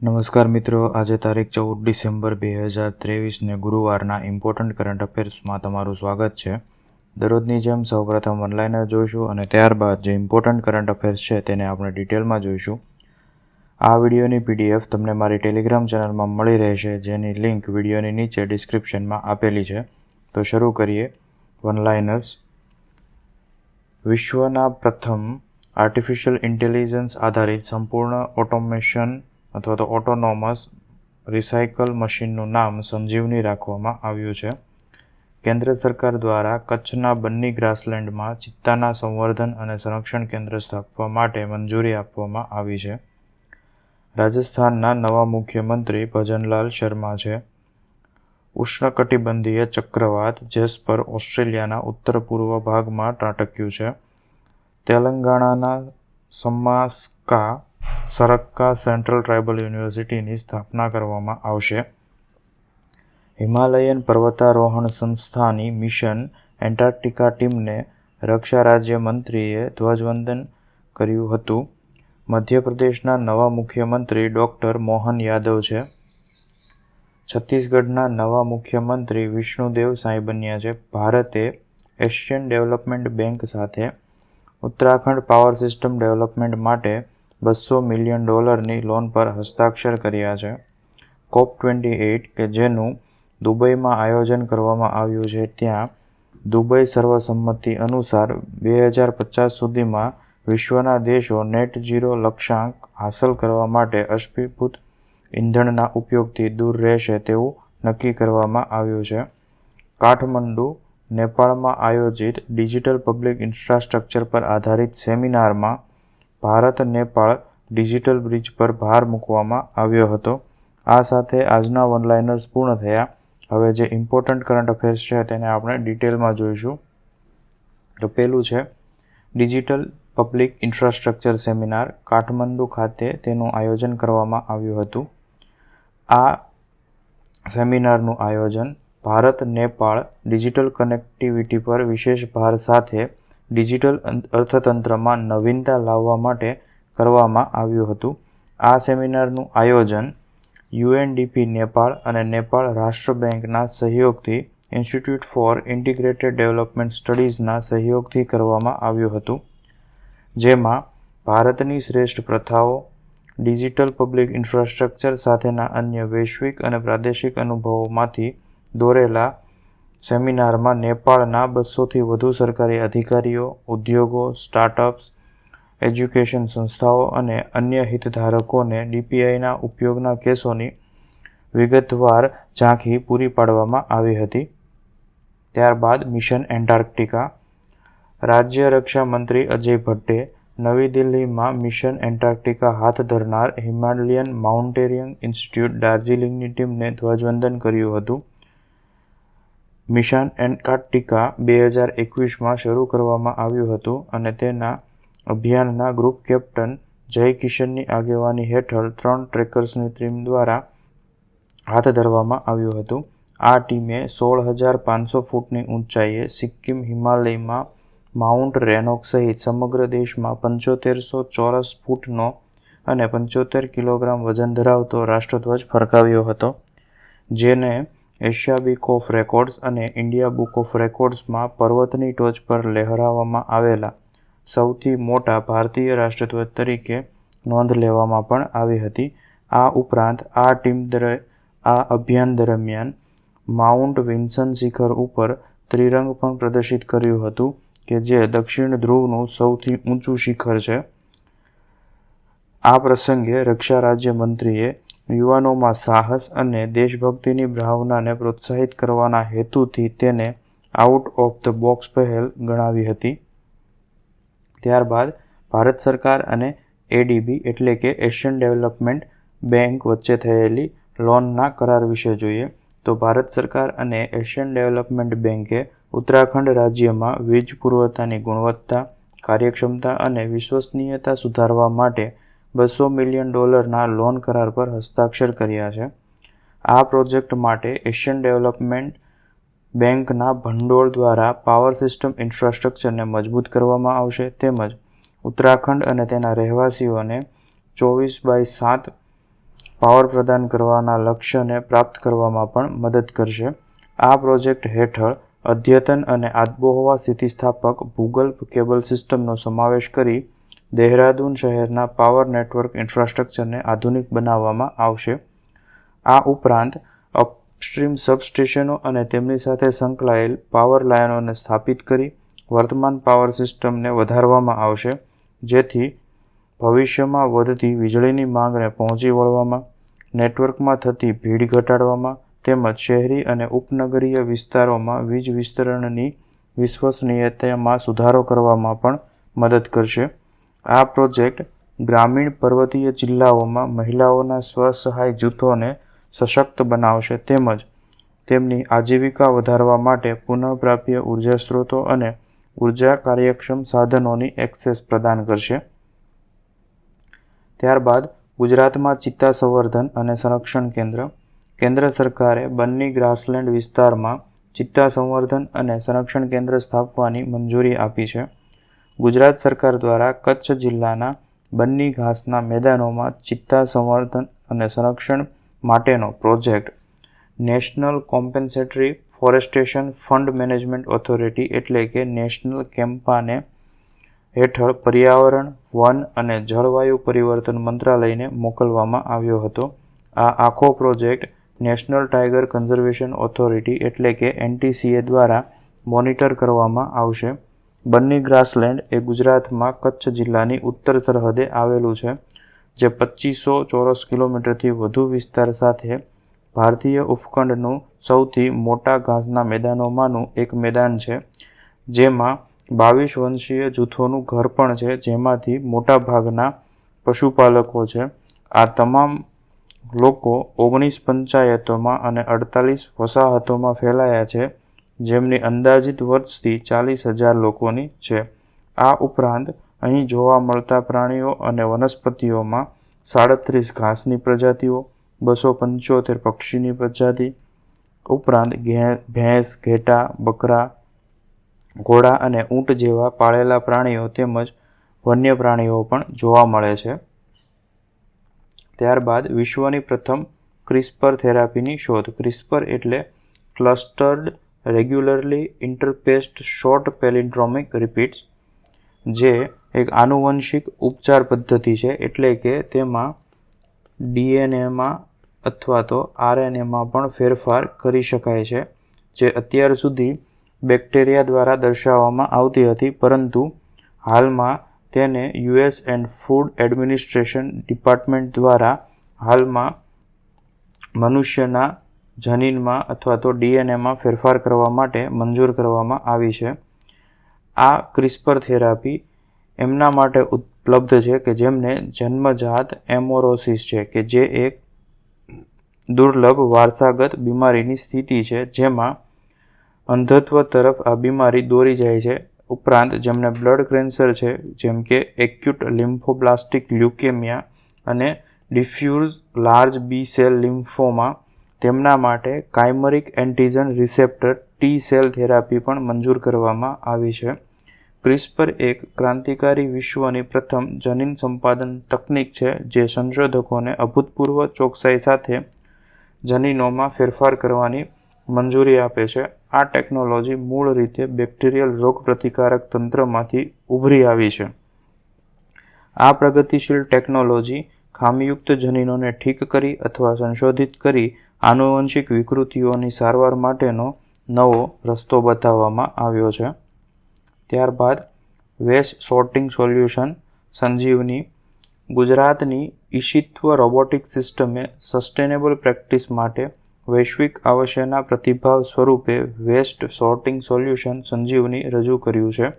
નમસ્કાર મિત્રો, આજે તારીખ 14 ડિસેમ્બર 2023ને ગુરુવારના ઇમ્પોર્ટન્ટ કરંટ અફેર્સમાં તમારું સ્વાગત છે. દરરોજની જેમ સૌપ્રથમ ઓનલાઈનર જોઈશું અને ત્યારબાદ જે ઇમ્પોર્ટન્ટ કરંટ અફેર્સ છે તેને આપણે ડિટેલમાં જોઈશું. આ વિડીયોની PDF તમને મારી ટેલિગ્રામ ચેનલમાં મળી રહેશે, જેની લિંક વિડીયોની નીચે ડિસ્ક્રિપ્શનમાં આપેલી છે. તો શરૂ કરીએ. વનલાઇનર્સ. વિશ્વના પ્રથમ આર્ટિફિશિયલ ઇન્ટેલિજન્સ આધારિત સંપૂર્ણ ઓટોમેશન અથવા તો ઓટોનોમસ રિસાયકલ મશીનનું નામ સંજીવની રાખવામાં આવ્યું છે. કેન્દ્ર સરકાર દ્વારા કચ્છના બન્ની ગ્રાસલેન્ડમાં ચિત્તાના સંવર્ધન અને સંરક્ષણ કેન્દ્ર સ્થાપવા માટે મંજૂરી આપવામાં આવી છે. રાજસ્થાનના નવા મુખ્યમંત્રી ભજનલાલ શર્મા છે. ઉષ્ણકટિબંધીય ચક્રવાત જેસ્પર ઓસ્ટ્રેલિયાના ઉત્તર પૂર્વ ભાગમાં ત્રાટક્યું છે. તેલંગાણાના સરક્કા સેન્ટ્રલ ટ્રાઇબલ યુનિવર્સિટીની સ્થાપના કરવામાં આવશે. હિમાલયન પર્વતારોહણ સંસ્થાની મિશન એન્ટાર્કટિકા ટીમને રક્ષા રાજ્ય મંત્રીએ ધ્વજવંદન કર્યું હતું. મધ્યપ્રદેશના નવા મુખ્યમંત્રી ડોક્ટર મોહન યાદવ છે. છત્તીસગઢના નવા મુખ્યમંત્રી વિષ્ણુદેવ સાંઈ બન્યા છે. ભારતે એશિયન ડેવલપમેન્ટ બેંક સાથે ઉત્તરાખંડ પાવર સિસ્ટમ ડેવલપમેન્ટ માટે $200 મિલિયન લોન પર હસ્તાક્ષર કર્યા છે. COP28 કે જેનું દુબઈમાં આયોજન કરવામાં આવ્યું છે, ત્યાં દુબઈ સર્વસંમતિ અનુસાર 2050 સુધીમાં વિશ્વના દેશો નેટ ઝીરો લક્ષ્યાંક હાંસલ કરવા માટે અશ્મિભૂત ઇંધણના ઉપયોગથી દૂર રહેશે તેવું નક્કી કરવામાં આવ્યું છે. કાઠમંડુ, નેપાળમાં આયોજિત ડિજિટલ પબ્લિક ઇન્ફ્રાસ્ટ્રક્ચર પર આધારિત સેમિનારમાં ભારત-નેપાળ ડિજિટલ બ્રિજ પર ભાર મૂકવામાં આવ્યો હતો. આ સાથે આજના વનલાઇનર્સ પૂર્ણ થયા. હવે જે ઇમ્પોર્ટન્ટ કરંટ અફેર્સ છે તેને આપણે ડિટેલમાં જોઈશું. તો પહેલું છે digital public infrastructure seminar. Kathmandu ખાતે તેનું આયોજન કરવામાં આવ્યું હતું. આ સેમિનારનું આયોજન ભારત-નેપાળ ડિજિટલ કનેક્ટિવિટી પર વિશેષ ભાર સાથે ડિજિટલ અર્થતંત્રમાં નવીનતા લાવવા માટે કરવામાં આવ્યું હતું. આ સેમિનારનું આયોજન UNDP નેપાળ અને નેપાળ રાષ્ટ્ર બેંકના સહયોગથી ઇન્સ્ટિટ્યૂટ ફોર ઇન્ટિગ્રેટેડ ડેવલપમેન્ટ સ્ટડીઝના સહયોગથી કરવામાં આવ્યું હતું, જેમાં ભારતની શ્રેષ્ઠ પ્રથાઓ, ડિજિટલ પબ્લિક ઇન્ફ્રાસ્ટ્રક્ચર સાથેના અન્ય વૈશ્વિક અને પ્રાદેશિક અનુભવોમાંથી દોરેલા સેમિનારમાં નેપાળના 200થી વધુ સરકારી અધિકારીઓ, ઉદ્યોગો, સ્ટાર્ટઅપ્સ, એજ્યુકેશન સંસ્થાઓ અને અન્ય હિતધારકોને DPIના ઉપયોગના કેસોની વિગતવાર ઝાંખી પૂરી પાડવામાં આવી હતી. ત્યારબાદ મિશન એન્ટાર્કટિકા. રાજ્ય રક્ષા મંત્રી અજય ભટ્ટે નવી દિલ્હીમાં મિશન એન્ટાર્કટિકા હાથ ધરનાર હિમાલયન માઉન્ટેનિયરિંગ ઇન્સ્ટિટ્યૂટ દાર્જિલિંગની ટીમને ધ્વજવંદન કર્યું હતું. મિશન એન્ટાર્કટિકા 2021માં શરૂ કરવામાં આવ્યું હતું અને તેના અભિયાનના ગ્રુપ કેપ્ટન જય કિશનની આગેવાની હેઠળ 3 ટ્રેકર્સની ટીમ દ્વારા હાથ ધરવામાં આવ્યું હતું. આ ટીમે 16,500 ફૂટની ઊંચાઈએ સિક્કિમ હિમાલયમાં માઉન્ટ રેનોક સહિત સમગ્ર દેશમાં 7500 ચોરસ ફૂટનો અને 75 કિલોગ્રામ વજન ધરાવતો રાષ્ટ્રધ્વજ ફરકાવ્યો હતો, જેને એશિયા બુક ઓફ રેકોર્ડ્સ અને ઇન્ડિયા બુક ઓફ રેકોર્ડ્સમાં પર્વતની ટોચ પર લહેરાવવામાં આવેલા સૌથી મોટા ભારતીય રાષ્ટ્રધ્વજ તરીકે નોંધ લેવામાં પણ આવી હતી. આ ઉપરાંત આ અભિયાન દરમિયાન માઉન્ટ વિન્સન શિખર ઉપર ત્રિરંગ પણ પ્રદર્શિત કર્યું હતું, કે જે દક્ષિણ ધ્રુવનું સૌથી ઊંચું શિખર છે. આ પ્રસંગે રક્ષા રાજ્ય મંત્રીએ યુવાનોમાં સાહસ અને દેશભક્તિની ભાવનાને પ્રોત્સાહિત કરવાના હેતુથી તેને આઉટ ઓફ ધ બોક્સ પહેલ ગણાવી હતી. ત્યારબાદ ભારત સરકાર અને ADB એટલે કે એશિયન ડેવલપમેન્ટ બેંક વચ્ચે થયેલી લોનના કરાર વિશે જોઈએ. તો ભારત સરકાર અને એશિયન ડેવલપમેન્ટ બેંકે ઉત્તરાખંડ રાજ્યમાં વીજ પુરવઠાની ગુણવત્તા, કાર્યક્ષમતા અને વિશ્વસનીયતા સુધારવા માટે $200 મિલિયન લોન કરાર પર હસ્તાક્ષર કર્યા છે. આ પ્રોજેક્ટ માટે એશિયન ડેવલપમેન્ટ બેંકના ભંડોળ દ્વારા પાવર સિસ્ટમ ઇન્ફ્રાસ્ટ્રક્ચરને મજબૂત કરવામાં આવશે, તેમજ ઉત્તરાખંડ અને તેના રહેવાસીઓને 24/7 પાવર પ્રદાન કરવાના લક્ષ્યને પ્રાપ્ત કરવામાં પણ મદદ કરશે. આ પ્રોજેક્ટ હેઠળ અદ્યતન અને આબોહવા સ્થિતિસ્થાપક ભૂગર્ભ કેબલ સિસ્ટમનો સમાવેશ કરી દહેરાદૂન શહેરના પાવર નેટવર્ક ઇન્ફ્રાસ્ટ્રક્ચરને આધુનિક બનાવવામાં આવશે. આ ઉપરાંત અપસ્ટ્રીમ સબસ્ટેશનો અને તેમની સાથે સંકળાયેલ પાવર લાઇનોને સ્થાપિત કરી વર્તમાન પાવર સિસ્ટમને વધારવામાં આવશે, જેથી ભવિષ્યમાં વધતી વીજળીની માંગને પહોંચી વળવામાં, નેટવર્કમાં થતી ભીડ ઘટાડવામાં તેમજ શહેરી અને ઉપનગરીય વિસ્તારોમાં વીજ વિતરણની વિશ્વસનીયતામાં સુધારો કરવામાં પણ મદદ કરશે. આ પ્રોજેક્ટ ગ્રામીણ પર્વતીય જિલ્લાઓમાં મહિલાઓના સ્વ-સહાય જૂથોને સશક્ત બનાવશે તેમજ તેમની આજીવિકા વધારવા માટે પુનઃપ્રાપ્ય ઉર્જા સ્ત્રોતો અને ઉર્જા કાર્યક્ષમ સાધનોની એક્સેસ પ્રદાન કરશે. ત્યારબાદ ગુજરાતમાં ચિત્તા સંવર્ધન અને સંરક્ષણ કેન્દ્ર. કેન્દ્ર સરકારે બન્ની ગ્રાસલેન્ડ વિસ્તારમાં ચિત્તા સંવર્ધન અને સંરક્ષણ કેન્દ્ર સ્થાપવાની મંજૂરી આપી છે. ગુજરાત સરકાર દ્વારા કચ્છ જિલ્લાના બન્ની ઘાસના મેદાનોમાં ચિત્તા સંવર્ધન અને સંરક્ષણ માટેનો project national compensatory afforestation fund management authority એટલે કે નેશનલ કેમ્પાને હેઠળ પર્યાવરણ, વન અને જળવાયુ પરિવર્તન મંત્રાલયને મોકલવામાં આવ્યો હતો. આ આખો project national tiger conservation authority એટલે કે NTCA દ્વારા મોનિટર કરવામાં આવશે. બન્ની ગ્રાસલેન્ડ એ ગુજરાતમાં કચ્છ જિલ્લાની ઉત્તર સરહદે આવેલું છે, જે 2500 ચોરસ કિલોમીટરથી વધુ વિસ્તાર સાથે ભારતીય ઉપખંડનું સૌથી મોટા ઘાસના મેદાનોમાંનું એક મેદાન છે, જેમાં 22 વંશીય જૂથોનું ઘર પણ છે, જેમાંથી મોટા ભાગના પશુપાલકો છે. આ તમામ લોકો 19 પંચાયતોમાં અને 48 વસાહતોમાં ફેલાયા છે, જેમની અંદાજિત વસ્તી 40,000 લોકોની છે. આ ઉપરાંત અહીં જોવા મળતા પ્રાણીઓ અને વનસ્પતિઓમાં 37 ઘાસની પ્રજાતિઓ, 275 પક્ષીની પ્રજાતિ ઉપરાંત ભેંસ, ઘેટાં, બકરા, ઘોડા અને ઊંટ જેવા પાળેલા પ્રાણીઓ તેમજ વન્ય પ્રાણીઓ પણ જોવા મળે છે. ત્યારબાદ વિશ્વની પ્રથમ ક્રિસ્પર થેરાપીની શોધ. ક્રિસ્પર એટલે clustered regularly ઇન્ટરસ્પેસ્ડ short palindromic repeats, જે એક આનુવંશિક ઉપચાર પદ્ધતિ છે, એટલે કે તેમાં DNAમાં અથવા તો RNAમાં પણ ફેરફાર કરી શકાય છે, જે અત્યાર સુધી બેક્ટેરિયા દ્વારા દર્શાવવામાં આવતી હતી, પરંતુ હાલમાં તેને US and food administration department દ્વારા હાલમાં મનુષ્યના જનીનમાં અથવા તો DNAમાં ફેરફાર કરવા માટે મંજૂર કરવામાં આવી છે. આ ક્રિસ્પર થેરાપી એમના માટે ઉપલબ્ધ છે કે જેમને જન્મજાત એમોરોસિસ છે, કે જે એક દુર્લભ વારસાગત બીમારીની સ્થિતિ છે, જેમાં અંધત્વ તરફ આ બીમારી દોરી જાય છે. ઉપરાંત જેમને બ્લડ કેન્સર છે, જેમ કે એક્યુટ લિમ્ફોબ્લાસ્ટિક લ્યુકેમિયા અને diffuse large B cell lymphoma, તેમના માટે chimeric antigen receptor T cell therapy પણ મંજૂર કરવામાં આવી છે. ક્રિસ્પર એક ક્રાંતિકારી વિશ્વની પ્રથમ જનીન સંપાદન તકનીક છે, જે સંશોધકોને અભૂતપૂર્વ ચોકસાઈ સાથે જનીનોમાં ફેરફાર કરવાની મંજૂરી આપે છે. આ ટેકનોલોજી મૂળ રીતે બેક્ટેરિયલ રોગપ્રતિકારક તંત્રમાંથી ઉભરી આવી છે. આ પ્રગતિશીલ ટેકનોલોજી ખામીયુક્ત જનીનોને ઠીક કરી અથવા સંશોધિત કરી આનુવંશિક વિકૃતિઓની સારવાર માટેનો નવો રસ્તો બતાવવામાં આવ્યો છે. ત્યારબાદ વેસ્ટ સોર્ટિંગ સોલ્યુશન સંજીવની. ગુજરાતની ઈશિત્વ રોબોટિક સિસ્ટમે સસ્ટેનેબલ પ્રેક્ટિસ માટે વૈશ્વિક આવશ્યકતાના પ્રતિભાવ સ્વરૂપે વેસ્ટ સોર્ટિંગ સોલ્યુશન સંજીવની રજૂ કર્યું છે,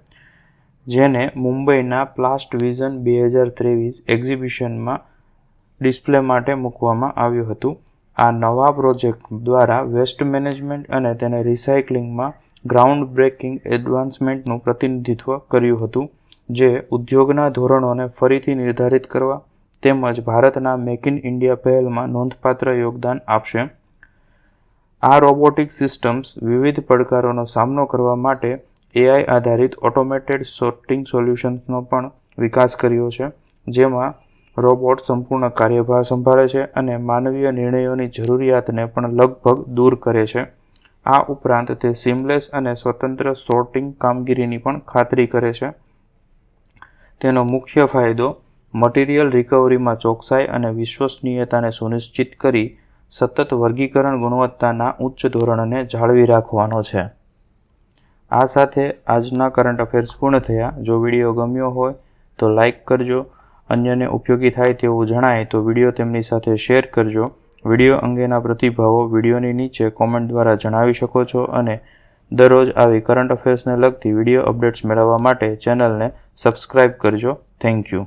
જેને મુંબઈના પ્લાસ્ટ વિઝન 2023 એક્ઝિબિશનમાં ડિસ્પ્લે માટે મૂકવામાં આવ્યું હતું. આ નવા પ્રોજેક્ટ દ્વારા વેસ્ટ મેનેજમેન્ટ અને તેને રિસાયકલિંગમાં ગ્રાઉન્ડ બ્રેકિંગ એડવાન્સમેન્ટનું પ્રતિનિધિત્વ કર્યું હતું, જે ઉદ્યોગના ધોરણોને ફરીથી નિર્ધારિત કરવા તેમજ ભારતના મેક ઇન ઇન્ડિયા પહેલમાં નોંધપાત્ર યોગદાન આપશે. આ રોબોટિક સિસ્ટમ્સ વિવિધ પડકારોનો સામનો કરવા માટે AI આધારિત ઓટોમેટેડ સોર્ટિંગ સોલ્યુશન્સનો પણ વિકાસ કર્યો છે, જેમાં રોબોટ સંપૂર્ણ કાર્યભાર સંભાળે છે અને માનવીય નિર્ણયોની જરૂરિયાતને પણ લગભગ દૂર કરે છે. આ ઉપરાંત તે સીમલેસ અને સ્વતંત્ર સોર્ટિંગ કામગીરીની પણ ખાતરી કરે છે. તેનો મુખ્ય ફાયદો મટીરિયલ રિકવરીમાં ચોકસાઈ અને વિશ્વસનીયતાને સુનિશ્ચિત કરી સતત વર્ગીકરણ ગુણવત્તાના ઉચ્ચ ધોરણને જાળવી રાખવાનો છે. આ સાથે આજના કરંટ અફેર્સ પૂર્ણ થયા. જો વિડીયો ગમ્યો હોય તો લાઇક કરજો. અન્યને ઉપયોગી થાય તેવું જણાય તો વિડીયો તેમની સાથે શેર કરજો. વિડીયો અંગેના પ્રતિભાવો વિડીયોની નીચે કોમેન્ટ દ્વારા જણાવી શકો છો અને દરરોજ આવી કરંટ અફેર્સને લગતી વિડીયો અપડેટ્સ મેળવવા માટે ચેનલને સબસ્ક્રાઇબ કરજો. Thank you.